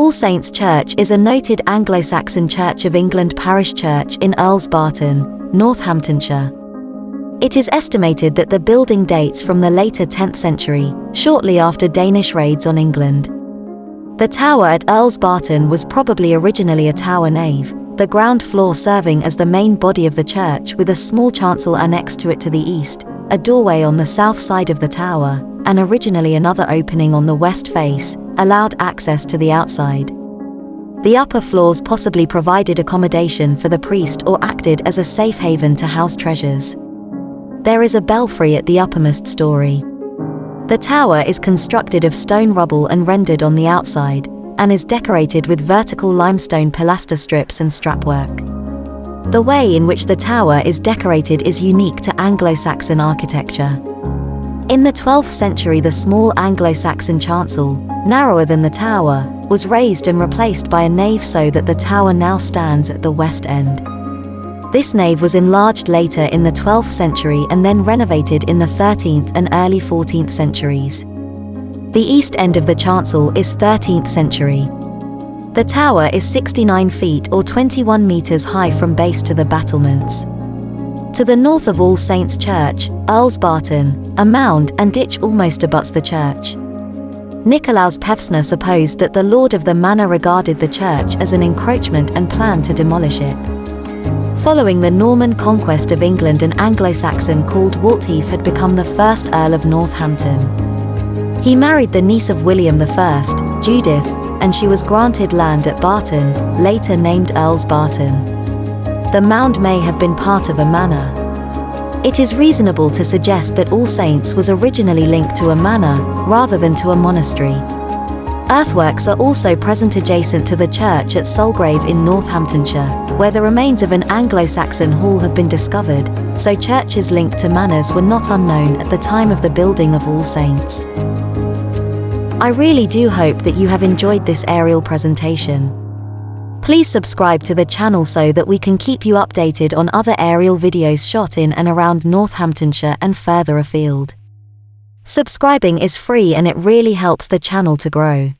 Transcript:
All Saints Church is a noted Anglo-Saxon Church of England parish church in Earls Barton, Northamptonshire. It is estimated that the building dates from the later 10th century, shortly after Danish raids on England. The tower at Earls Barton was probably originally a tower nave, the ground floor serving as the main body of the church with a small chancel annexed to it to the east, a doorway on the south side of the tower, and originally another opening on the west face, allowed access to the outside. The upper floors possibly provided accommodation for the priest or acted as a safe haven to house treasures. There is a belfry at the uppermost story. The tower is constructed of stone rubble and rendered on the outside, and is decorated with vertical limestone pilaster strips and strapwork. The way in which the tower is decorated is unique to Anglo-Saxon architecture. In the 12th century, the small Anglo-Saxon chancel, narrower than the tower, was raised and replaced by a nave so that the tower now stands at the west end. This nave was enlarged later in the 12th century and then renovated in the 13th and early 14th centuries. The east end of the chancel is 13th century. The tower is 69 feet or 21 meters high from base to the battlements. To the north of All Saints Church, Earls Barton, a mound and ditch almost abuts the church. Nicolaus Pevsner supposed that the lord of the manor regarded the church as an encroachment and planned to demolish it. Following the Norman conquest of England, an Anglo-Saxon called Waltheof had become the first Earl of Northampton. He married the niece of William I, Judith, and she was granted land at Barton, later named Earls Barton. The mound may have been part of a manor. It is reasonable to suggest that All Saints was originally linked to a manor, rather than to a monastery. Earthworks are also present adjacent to the church at Sulgrave in Northamptonshire, where the remains of an Anglo-Saxon hall have been discovered, so churches linked to manors were not unknown at the time of the building of All Saints. I really do hope that you have enjoyed this aerial presentation. Please subscribe to the channel so that we can keep you updated on other aerial videos shot in and around Northamptonshire and further afield. Subscribing is free and it really helps the channel to grow.